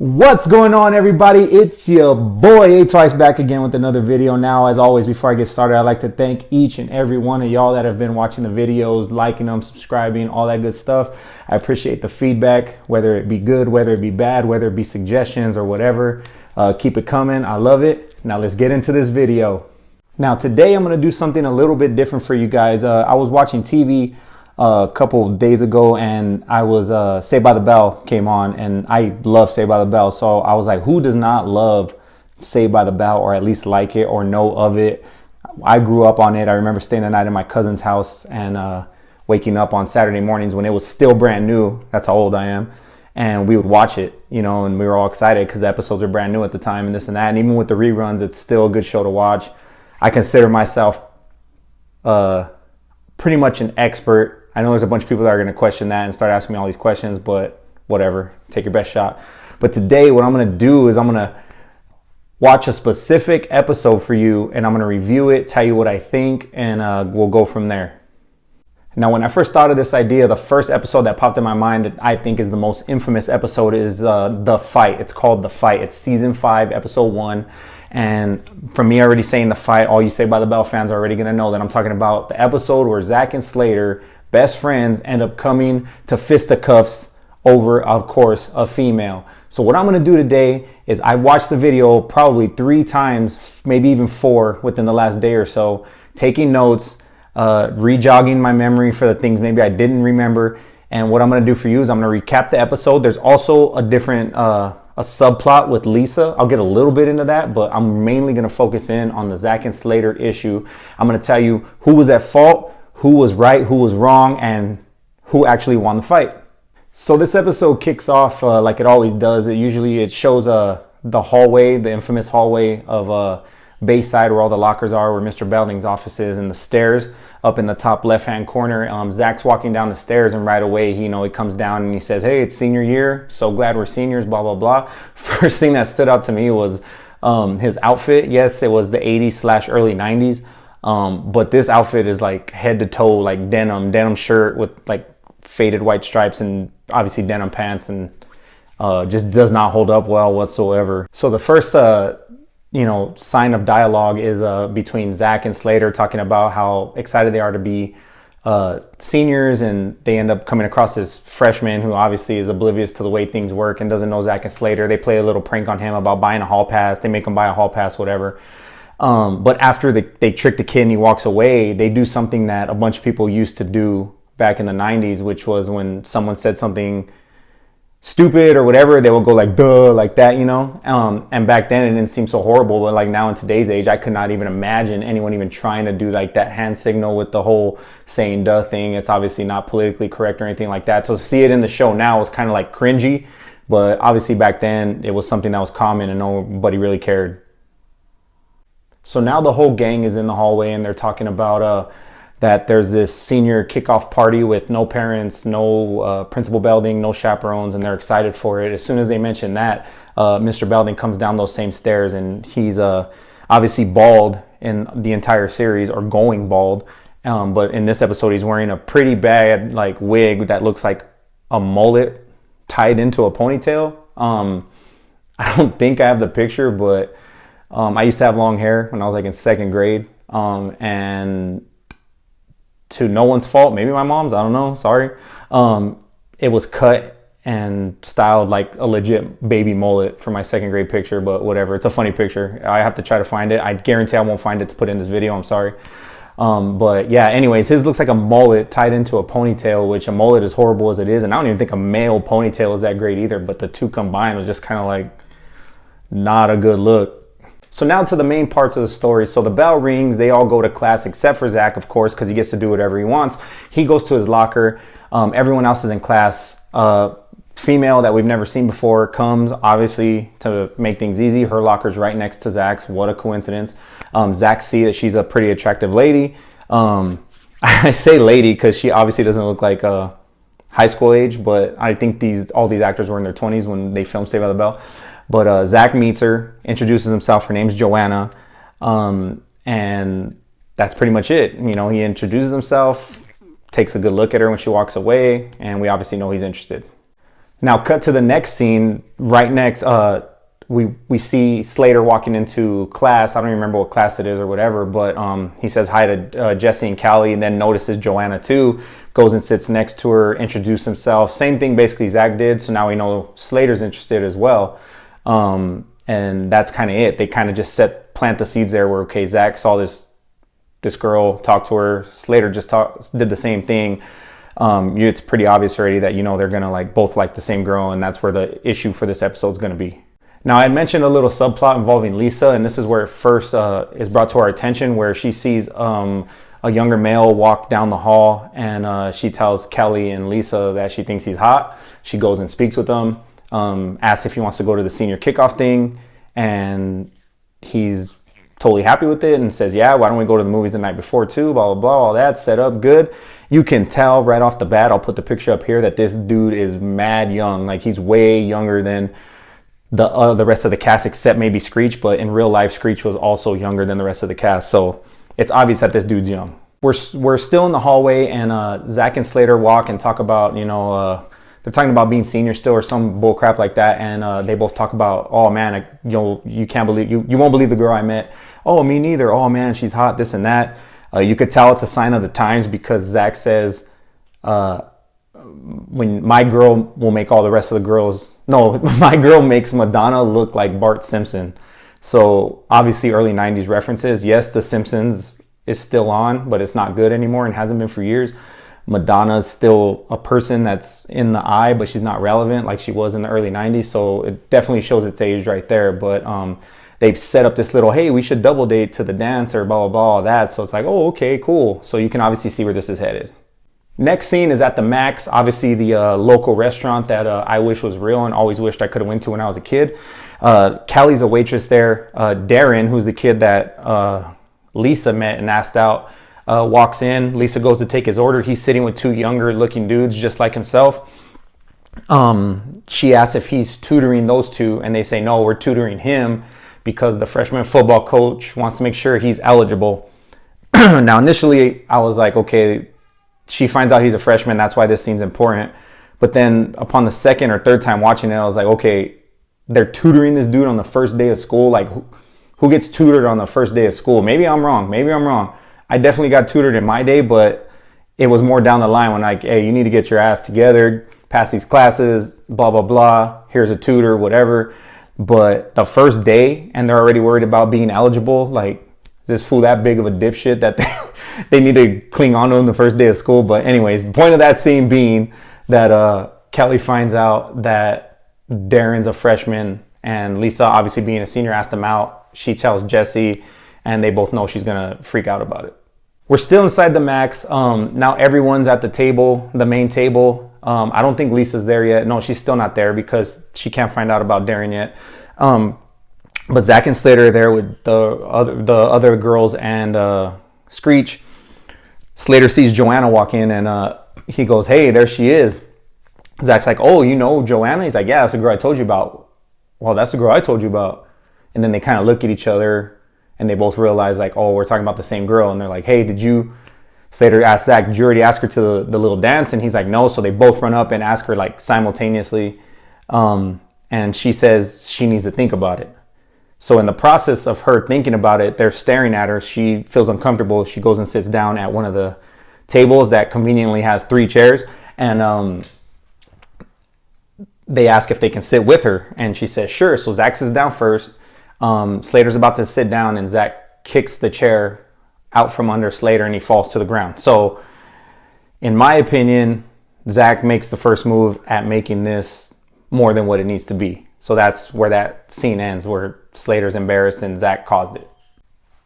What's going on, everybody? It's your boy A-Twice back again with another video. Now, as always, before I get started, I'd like to thank each and every one of y'all that have been watching the videos, liking them, subscribing, all that good stuff. I appreciate the feedback, whether it be good, whether it be bad, whether it be suggestions or whatever. Keep it coming. I love it. Now let's get into this video. Now today I'm going to do something a little bit different for you guys. I was watching TV a couple of days ago, and I was Saved by the Bell came on, and I love Saved by the Bell. So I was like, who does not love Saved by the Bell, or at least like it or know of it? I grew up on it. I remember staying the night in my cousin's house and waking up on Saturday mornings when it was still brand new. That's how old I am. And we would watch it, you know, and we were all excited because the episodes were brand new at the time and this and that. And even with the reruns, it's still a good show to watch. I consider myself pretty much an expert. I know there's a bunch of people that are going to question that and start asking me all these questions, but whatever, take your best shot. But today what I'm going to do is I'm going to watch a specific episode for you, and I'm going to review it, tell you what I think, and we'll go from there. Now, when I first thought of this idea, the first episode that popped in my mind that I think is the most infamous episode is The Fight. It's called The Fight. It's season 5, episode 1. And from me already saying The Fight, all you Saved by the Bell fans are already going to know that I'm talking about the episode where Zack and Slater, best friends, end up coming to fisticuffs over, of course, a female. So what I'm going to do today is I watched the video probably 3 times, maybe even 4 within the last day or so, taking notes, re-jogging my memory for the things maybe I didn't remember. And what I'm going to do for you is I'm going to recap the episode. There's also a different a subplot with Lisa. I'll get a little bit into that, but I'm mainly going to focus in on the Zack and Slater issue. I'm going to tell you who was at fault, who was right, who was wrong, and who actually won the fight. So this episode kicks off like it always does. It shows the hallway, the infamous hallway of Bayside, where all the lockers are, where Mr. Belding's office is, and the stairs up in the top left-hand corner. Zack's walking down the stairs, and right away, he comes down and he says, "Hey, it's senior year. So glad we're seniors." Blah blah blah. First thing that stood out to me was his outfit. Yes, it was the 80s/early 90s. But this outfit is like head to toe, like denim shirt with like faded white stripes and obviously denim pants, and just does not hold up well whatsoever. So the first, sign of dialogue is between Zack and Slater, talking about how excited they are to be seniors, and they end up coming across this freshman who obviously is oblivious to the way things work and doesn't know Zack and Slater. They play a little prank on him about buying a hall pass. They make him buy a hall pass, whatever. But after they trick the kid and he walks away, they do something that a bunch of people used to do back in the 90s, which was when someone said something stupid or whatever, they would go like, duh, like that, and back then it didn't seem so horrible. But like now in today's age, I could not even imagine anyone even trying to do like that hand signal with the whole saying duh thing. It's obviously not politically correct or anything like that. So to see it in the show now is kind of like cringy, but obviously back then it was something that was common and nobody really cared. So now the whole gang is in the hallway, and they're talking about that there's this senior kickoff party with no parents, no Principal Belding, no chaperones, and they're excited for it. As soon as they mention that, Mr. Belding comes down those same stairs, and he's obviously bald in the entire series, or going bald. But in this episode, he's wearing a pretty bad like wig that looks like a mullet tied into a ponytail. I don't think I have the picture, but I used to have long hair when I was like in 2nd grade, and to no one's fault, maybe my mom's, I don't know, sorry. It was cut and styled like a legit baby mullet for my 2nd grade picture, but whatever, it's a funny picture. I have to try to find it. I guarantee I won't find it to put in this video, I'm sorry. But yeah, anyways, his looks like a mullet tied into a ponytail, which a mullet is horrible as it is, and I don't even think a male ponytail is that great either, but the two combined was just kind of like not a good look. So now to the main parts of the story. So the bell rings, they all go to class except for Zack, of course, because he gets to do whatever he wants. He goes to his locker. Everyone else is in class. Female that we've never seen before comes, obviously, to make things easy. Her locker's right next to Zack's. What a coincidence. Zack sees that she's a pretty attractive lady. I say lady because she obviously doesn't look like high school age, but I think all these actors were in their 20s when they filmed Saved by the Bell. But Zack meets her, introduces himself. Her name's Joanna, and that's pretty much it. He introduces himself, takes a good look at her when she walks away, and we obviously know he's interested. Now, cut to the next scene. Right next, we see Slater walking into class. I don't even remember what class it is or whatever, but he says hi to Jesse and Callie, and then notices Joanna too. Goes and sits next to her, introduces himself. Same thing basically Zack did. So now we know Slater's interested as well. And that's kind of it. They kind of just plant the seeds there where, okay, Zack saw this girl, talked to her. Slater just did the same thing. It's pretty obvious already that, they're going to both like the same girl, and that's where the issue for this episode is going to be. Now, I mentioned a little subplot involving Lisa, and this is where it first is brought to our attention, where she sees a younger male walk down the hall, and she tells Kelly and Lisa that she thinks he's hot. She goes and speaks with him, asks if he wants to go to the senior kickoff thing, and he's totally happy with it and says, yeah, why don't we go to the movies the night before too, blah, blah, blah, all that, set up, good. You can tell right off the bat, I'll put the picture up here, that this dude is mad young. He's way younger than the rest of the cast, except maybe Screech, but in real life, Screech was also younger than the rest of the cast. So it's obvious that this dude's young. We're still in the hallway, and Zack and Slater walk and talk about, they're talking about being seniors still or some bull crap like that. And they both talk about, oh man, you can't believe, you won't believe the girl I met. Oh, me neither. Oh man, she's hot, this and that. You could tell it's a sign of the times, because Zack says, when my girl will make all the rest of the girls, no, my girl makes Madonna look like Bart Simpson. So obviously early 90s references. Yes, The Simpsons is still on, but it's not good anymore and hasn't been for years. Madonna's still a person that's in the eye, but she's not relevant like she was in the early 90s. So it definitely shows its age right there. But they've set up this little, hey, we should double date to the dance or blah, blah, blah, all that. So it's like, oh, okay, cool. So you can obviously see where this is headed. Next scene is at the Max, obviously the local restaurant that I wish was real and always wished I could have went to when I was a kid. Callie's a waitress there. Darren, who's the kid that Lisa met and asked out, walks in. Lisa goes to take his order. He's sitting with two younger looking dudes just like himself. She asks if he's tutoring those two, and they say, no, we're tutoring him because the freshman football coach wants to make sure he's eligible. Now, initially, I was like, okay, she finds out he's a freshman. That's why this scene's important. But then upon the second or third time watching it, I was like, okay, they're tutoring this dude on the first day of school. Who gets tutored on the first day of school? Maybe I'm wrong. I definitely got tutored in my day, but it was more down the line when hey, you need to get your ass together, pass these classes, blah, blah, blah. Here's a tutor, whatever. But the first day, and they're already worried about being eligible. Is this fool that big of a dipshit that they need to cling on to him the first day of school? But anyways, the point of that scene being that Kelly finds out that Darren's a freshman, and Lisa, obviously being a senior, asked him out. She tells Jesse, and they both know she's going to freak out about it. We're still inside the Max. Now everyone's at the table, the main table. I don't think Lisa's there yet. No, she's still not there because she can't find out about Darren yet. But Zack and Slater are there with the other girls and Screech. Slater sees Joanna walk in, and he goes, hey, there she is. Zack's like, oh, you know Joanna? He's like, yeah, that's the girl I told you about. Well, that's the girl I told you about. And then they kind of look at each other, and they both realize, oh, we're talking about the same girl. And they're like, hey, Slater asked Zack, did you already ask her to the little dance? And he's like, no. So they both run up and ask her simultaneously. And she says she needs to think about it. So in the process of her thinking about it, they're staring at her. She feels uncomfortable. She goes and sits down at one of the tables that conveniently has 3 chairs. And they ask if they can sit with her. And she says, sure. So Zack sits down first. Slater's about to sit down, and Zack kicks the chair out from under Slater, and he falls to the ground. So in my opinion, Zack makes the first move at making this more than what it needs to be. So that's where that scene ends, where Slater's embarrassed and Zack caused it.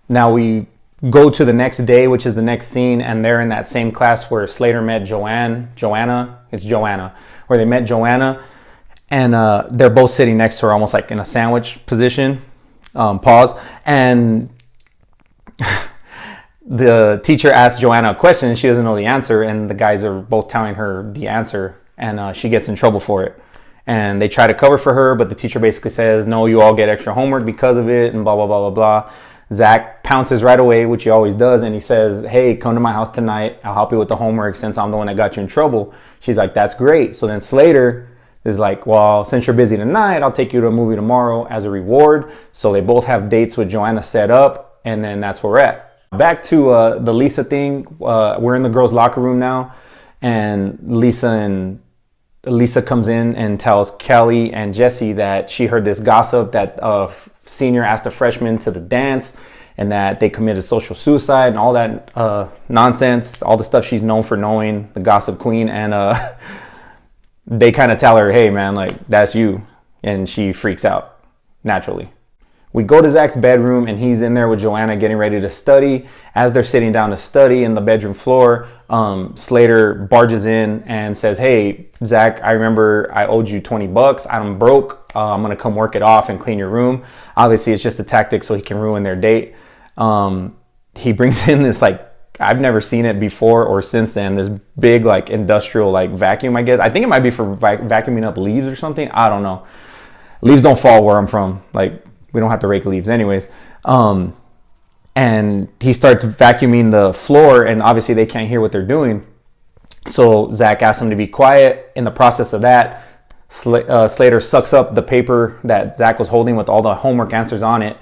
Now we go to the next day, which is the next scene, and they're in that same class where Slater met Joanna, where they met Joanna, and they're both sitting next to her, almost like in a sandwich position. Pause. And the teacher asks Joanna a question, and she doesn't know the answer, and the guys are both telling her the answer, and she gets in trouble for it. And they try to cover for her, but the teacher basically says, no, you all get extra homework because of it, and blah, blah, blah, blah, blah. Zack pounces right away, which he always does, and he says, hey, come to my house tonight. I'll help you with the homework since I'm the one that got you in trouble. She's like, that's great. So then Slater is like, well, since you're busy tonight, I'll take you to a movie tomorrow as a reward. So they both have dates with Joanna set up, and then that's where we're at. Back to the Lisa thing. We're in the girls' locker room now, and Lisa comes in and tells Kelly and Jesse that she heard this gossip that a senior asked a freshman to the dance, and that they committed social suicide and all that nonsense, all the stuff she's known for knowing, the gossip queen. And they kind of tell her, hey man, like, that's you. And she freaks out naturally. We go to Zack's bedroom, and he's in there with Joanna getting ready to study. As they're sitting down to study in the bedroom floor, Slater barges in and says, hey, Zack, I remember I owed you $20. I'm broke. I'm going to come work it off and clean your room. Obviously, it's just a tactic so he can ruin their date. He brings in this, like, I've never seen it before or since then, this big, like, industrial, like, vacuum, I guess. I think it might be for vacuuming up leaves or something. I don't know. Leaves don't fall where I'm from. Like, we don't have to rake leaves anyways. And he starts vacuuming the floor, and obviously they can't hear what they're doing. So Zack asks him to be quiet. In the process of that, Slater sucks up the paper that Zack was holding with all the homework answers on it.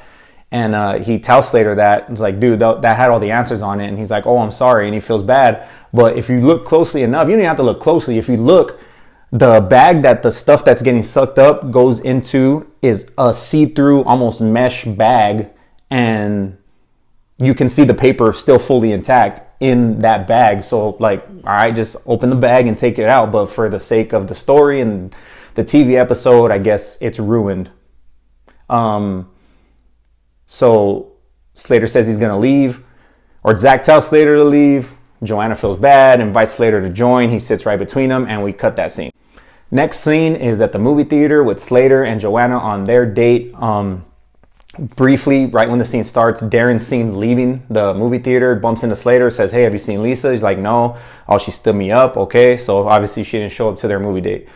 And he tells Slater that. It's like, dude, that had all the answers on it. And he's like, oh, I'm sorry. And he feels bad. But if you look closely enough, you don't even have to look closely. If you look, the bag that the stuff that's getting sucked up goes into is a see-through, almost mesh bag. And you can see the paper still fully intact in that bag. So, like, all right, just open the bag and take it out. But for the sake of the story and the TV episode, I guess it's ruined. So Slater says he's going to leave, or Zack tells Slater to leave. Joanna feels bad, invites Slater to join. He sits right between them, and we cut that scene. Next scene is at the movie theater with Slater and Joanna on their date. Briefly, right when the scene starts, Darren's seen leaving the movie theater, bumps into Slater, says, hey, have you seen Lisa? He's like, no. Oh, she stood me up. Okay, so obviously she didn't show up to their movie date.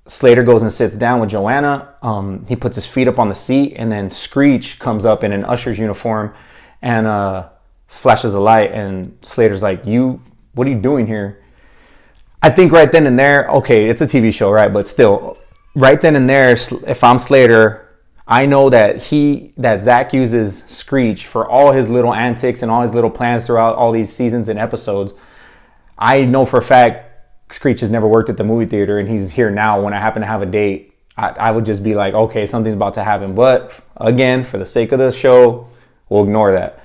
Slater goes and sits down with Joanna. He puts his feet up on the seat, and then Screech comes up in an usher's uniform and flashes a light. And Slater's like, what are you doing here? I think right then and there, okay, it's a TV show, right? But still, right then and there, if I'm Slater, I know that Zack uses Screech for all his little antics and all his little plans throughout all these seasons and episodes. I know for a fact Screech has never worked at the movie theater, and he's here now. When I happen to have a date, I would just be like, okay, something's about to happen. But again, for the sake of the show, we'll ignore that.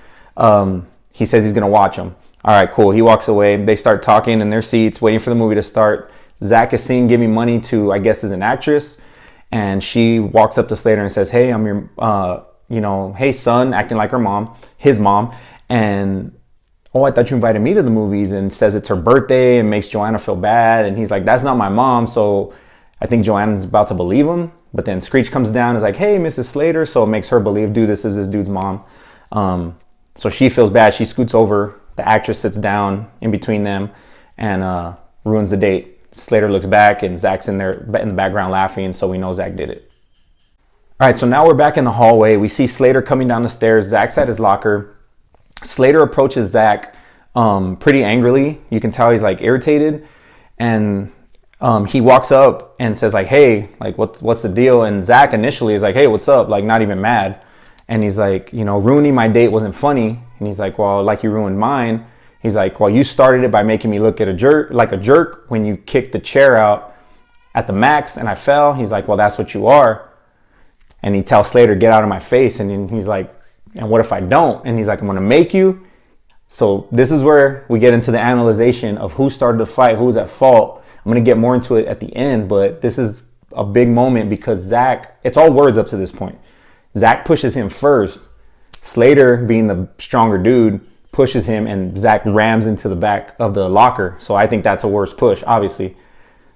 He says he's going to watch him. All right, cool. He walks away. They start talking in their seats, waiting for the movie to start. Zack is seen giving money to, I guess, is an actress. And she walks up to Slater and says, hey, I'm your, hey, son, acting like her mom, his mom. And, oh, I thought you invited me to the movies, and says it's her birthday and makes Joanna feel bad. And he's like, that's not my mom. So I think Joanna's about to believe him. But then Screech comes down and is like, hey, Mrs. Slater. So it makes her believe, dude, this is this dude's mom. So she feels bad. She scoots over. The actress sits down in between them and ruins the date. Slater looks back, and Zack's in there in the background laughing, so we know Zack did it. All right, so now we're back in the hallway. We see Slater coming down the stairs. Zack's at his locker. Slater approaches Zack pretty angrily. You can tell he's like irritated, and he walks up and says like, hey, like what's the deal? And Zack initially is like, hey, what's up? Like, not even mad. And he's like, ruining my date wasn't funny. And he's like, well, like you ruined mine. He's like, well, you started it by making me look at a jerk when you kicked the chair out at the max and I fell. He's like, well, that's what you are. And he tells Slater, get out of my face. And then he's like, and what if I don't? And he's like, I'm going to make you. So this is where we get into the analyzation of who started the fight, who was at fault. I'm going to get more into it at the end, but this is a big moment because Zack, it's all words up to this point. Zack pushes him first. Slater, being the stronger dude, pushes him, and Zack rams into the back of the locker. So I think that's a worse push, obviously.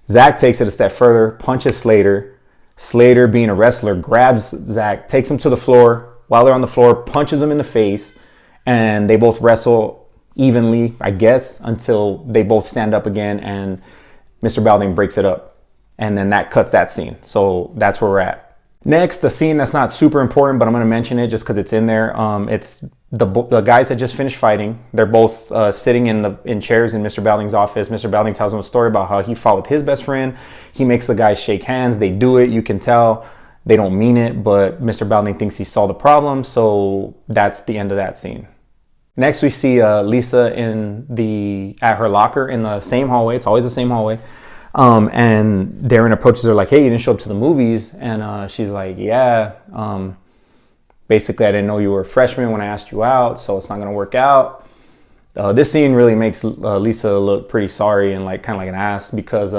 Zack takes it a step further, punches Slater. Slater, being a wrestler, grabs Zack, takes him to the floor. While they're on the floor, punches him in the face, and they both wrestle evenly, I guess, until they both stand up again, and Mr. Balding breaks it up. And then that cuts that scene. So that's where we're at. Next, a scene that's not super important, but I'm going to mention it just because it's in there. It's the guys that just finished fighting. They're both sitting in chairs in Mr. Balding's office. Mr. Balding tells them a story about how he fought with his best friend. He makes the guys shake hands. They do it. You can tell they don't mean it, but Mr. Balding thinks he solved the problem. So that's the end of that scene. Next, we see Lisa at her locker in the same hallway. It's always the same hallway. And Darren approaches her like, hey, you didn't show up to the movies. And she's like, yeah, basically I didn't know you were a freshman when I asked you out, so it's not going to work out. This scene really makes Lisa look pretty sorry and like kind of like an ass, because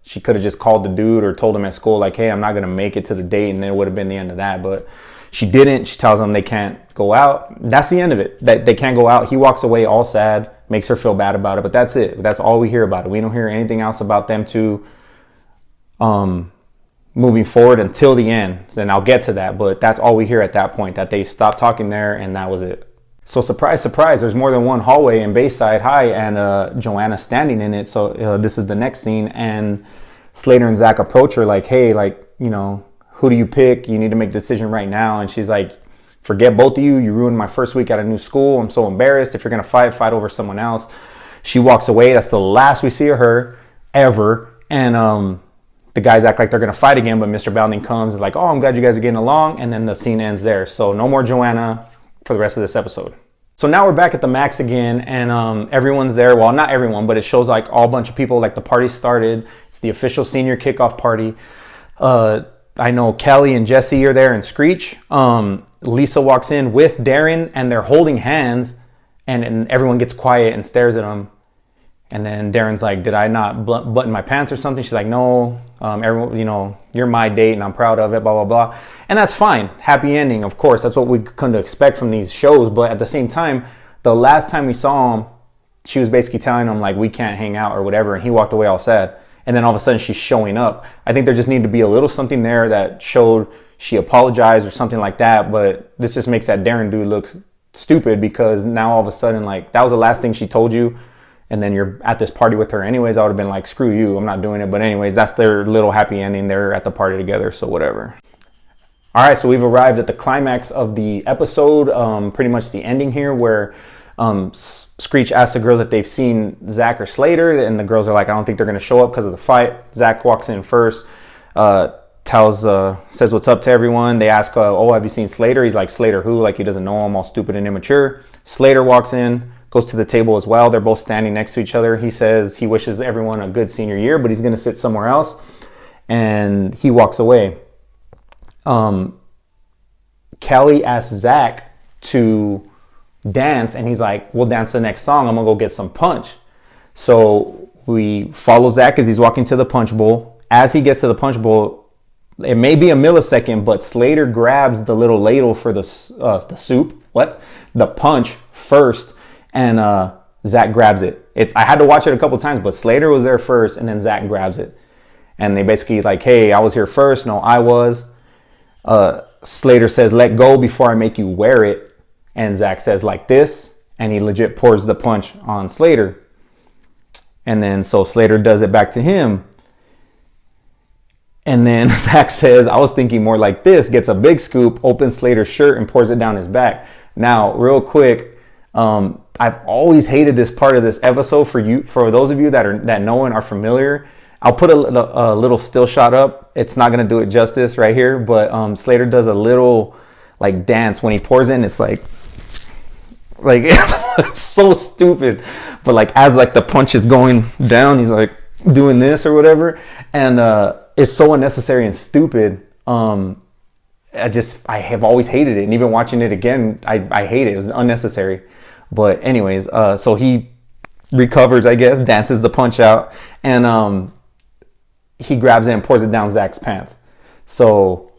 she could have just called the dude or told him at school like, hey, I'm not going to make it to the date, and then it would have been the end of that. But she didn't. She tells them they can't go out. That's the end of it. That they can't go out. He walks away all sad, makes her feel bad about it, but that's it. That's all we hear about it. We don't hear anything else about them two moving forward until the end. And I'll get to that, but that's all we hear at that point, that they stopped talking there and that was it. So surprise, surprise, there's more than one hallway in Bayside High, and Joanna's standing in it. So this is the next scene, and Slater and Zack approach her like, hey, like, you know, who do you pick? You need to make a decision right now. And she's like, forget both of you. You ruined my first week at a new school. I'm so embarrassed. If you're going to fight over someone else. She walks away. That's the last we see of her ever. And the guys act like they're going to fight again, but Mr. Balding comes, is like, oh, I'm glad you guys are getting along. And then the scene ends there. So no more Joanna for the rest of this episode. So now we're back at the Max again, and everyone's there. Well, not everyone, but it shows like all bunch of people, like the party started. It's the official senior kickoff party. I know Kelly and Jesse are there, and Screech. Lisa walks in with Darren, and they're holding hands, and everyone gets quiet and stares at them. And then Darren's like, did I not button my pants or something? She's like, no, everyone, you know, you're my date and I'm proud of it, blah, blah, blah. And that's fine. Happy ending, of course. That's what we come to expect from these shows. But at the same time, the last time we saw him, she was basically telling him like, we can't hang out or whatever. And he walked away all sad. And then all of a sudden she's showing up. I think there just needed to be a little something there that showed she apologized or something like that. But this just makes that Darren dude look stupid, because now all of a sudden, like, that was the last thing she told you. And then you're at this party with her anyways. I would have been like, screw you, I'm not doing it. But anyways, that's their little happy ending. They're at the party together, so whatever. All right, so we've arrived at the climax of the episode, pretty much the ending here, where Screech asks the girls if they've seen Zack or Slater, and the girls are like, I don't think they're going to show up because of the fight. Zack walks in first, says what's up to everyone. They ask, oh, have you seen Slater? He's like, Slater who? Like he doesn't know him, all stupid and immature. Slater walks in, goes to the table as well. They're both standing next to each other. He says he wishes everyone a good senior year, but he's going to sit somewhere else. And he walks away. Kelly asks Zack to dance, and he's like, we'll dance the next song. I'm going to go get some punch. So we follow Zack as he's walking to the punch bowl. As he gets to the punch bowl, it may be a millisecond, but Slater grabs the little ladle for the soup. The punch first. And Zack grabs it. I had to watch it a couple times, but Slater was there first, and then Zack grabs it. And they basically like, hey, I was here first. No, I was. Slater says, let go before I make you wear it. And Zack says like this, and he legit pours the punch on Slater. And then so Slater does it back to him. And then Zack says, I was thinking more like this, gets a big scoop, opens Slater's shirt and pours it down his back. Now, real quick, I've always hated this part of this episode. For those of you that know and are familiar, I'll put a little still shot up. It's not gonna do it justice right here, but Slater does a little like dance when he pours in. It's like it's so stupid, but like as like the punch is going down, he's like doing this or whatever, and it's so unnecessary and stupid. I have always hated it, and even watching it again, I hate it. It was unnecessary. But anyways, so he recovers, I guess, dances the punch out, and he grabs it and pours it down Zack's pants. So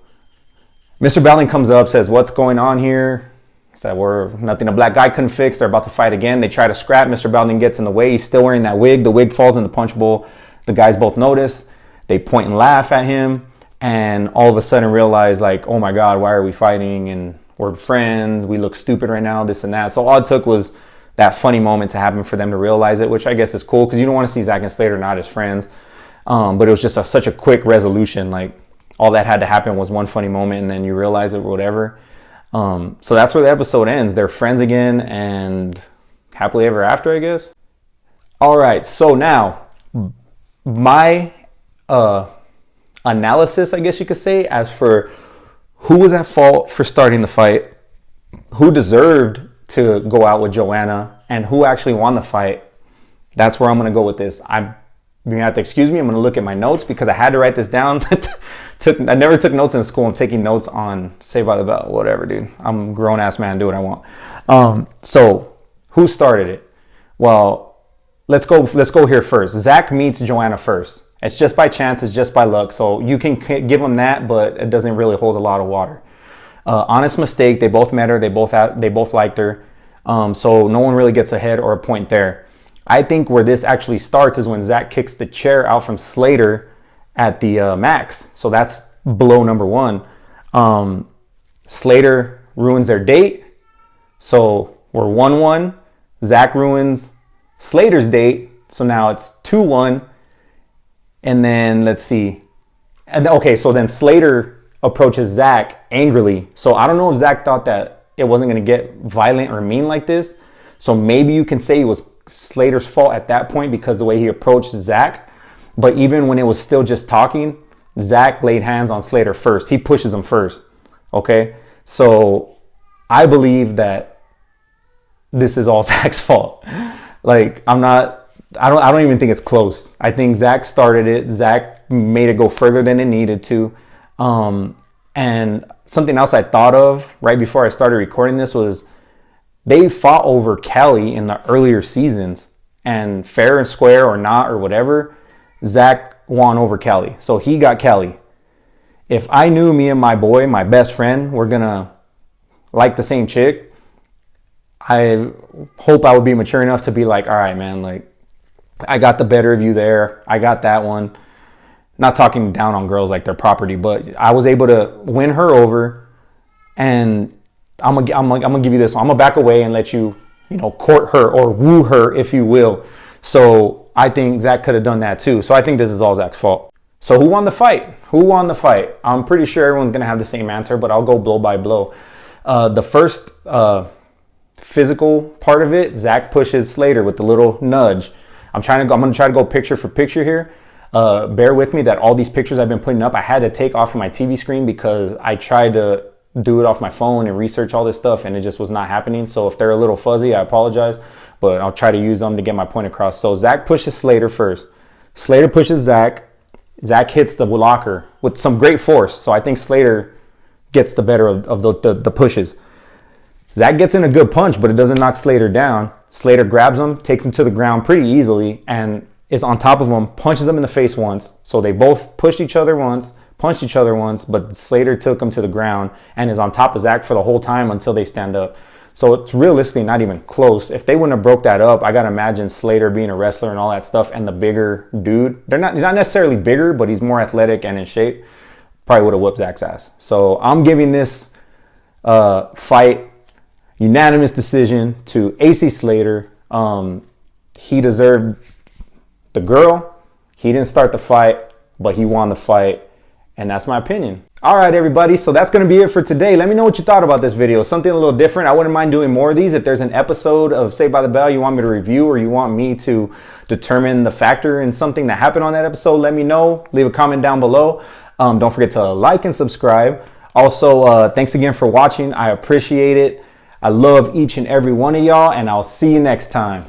Mr. Balding comes up, says, what's going on here? He said, we're nothing a black guy couldn't fix. They're about to fight again. They try to scrap. Mr. Balding gets in the way. He's still wearing that wig. The wig falls in the punch bowl. The guys both notice. They point and laugh at him, and all of a sudden realize like, oh my God, why are we fighting? And we're friends. We look stupid right now, this and that. So all it took was that funny moment to happen for them to realize it, which I guess is cool because you don't want to see Zack and Slater not as friends. But it was just such a quick resolution. Like, all that had to happen was one funny moment and then you realize it or whatever. So that's where the episode ends. They're friends again and happily ever after, I guess. All right, so now my analysis, I guess you could say, as for who was at fault for starting the fight, who deserved to go out with Joanna, and who actually won the fight. That's where I'm going to go with this. You're going to have to excuse me. I'm going to look at my notes because I had to write this down. I never took notes in school. I'm taking notes on Saved by the Bell, whatever, dude. I'm a grown-ass man. Do what I want. So who started it? Well, let's go here first. Zack meets Joanna first. It's just by chance. It's just by luck. So you can give him that, but it doesn't really hold a lot of water. Honest mistake. They both met her. They both liked her. So no one really gets a head or a point there. I think where this actually starts is when Zack kicks the chair out from Slater at the Max. So that's blow number one. Slater ruins their date. So we're 1-1. Zack ruins Slater's date. So now it's 2-1. And then let's see. And okay, so then Slater approaches Zack angrily. So I don't know if Zack thought that it wasn't going to get violent or mean like this. So maybe you can say it was Slater's fault at that point because the way he approached Zack. But even when it was still just talking, Zack laid hands on Slater first. He pushes him first. Okay? So I believe that this is all Zack's fault. Like, I don't even think it's close. I think Zack started it. Zack made it go further than it needed to. And something else I thought of right before I started recording this was they fought over Kelly in the earlier seasons, and fair and square or not or whatever, Zack won over Kelly. So he got Kelly. If I knew me and my boy, my best friend, were gonna like the same chick, I hope I would be mature enough to be like, all right, man, like I got the better of you there. I got that one. Not talking down on girls like their property, but I was able to win her over, and I'm gonna give you this one. I'm gonna back away and let you, court her or woo her, if you will. So I think Zack could have done that too. So I think this is all Zack's fault. So who won the fight? Who won the fight? I'm pretty sure everyone's gonna have the same answer, but I'll go blow by blow. The first physical part of it, Zack pushes Slater with the little nudge. I'm gonna try to go picture for picture here. Bear with me that all these pictures I've been putting up, I had to take off of my TV screen because I tried to do it off my phone and research all this stuff and it just was not happening. So if they're a little fuzzy, I apologize, but I'll try to use them to get my point across. So Zack pushes Slater first. Slater pushes Zack. Zack hits the locker with some great force. So I think Slater gets the better of the pushes. Zack gets in a good punch, but it doesn't knock Slater down. Slater grabs him, takes him to the ground pretty easily, and is on top of him, punches him in the face once. So they both pushed each other once, punched each other once, but Slater took him to the ground and is on top of Zack for the whole time until they stand up. So it's realistically not even close. If they wouldn't have broke that up, I gotta imagine Slater being a wrestler and all that stuff, and the bigger dude, he's not necessarily bigger, but he's more athletic and in shape, probably would have whooped Zack's ass. So I'm giving this fight unanimous decision to AC Slater. He deserved the girl. He didn't start the fight, but he won the fight. And that's my opinion. All right, everybody. So that's going to be it for today. Let me know what you thought about this video. Something a little different. I wouldn't mind doing more of these. If there's an episode of Saved by the Bell you want me to review, or you want me to determine the factor in something that happened on that episode, let me know. Leave a comment down below. Don't forget to like and subscribe. Also, thanks again for watching. I appreciate it. I love each and every one of y'all, and I'll see you next time.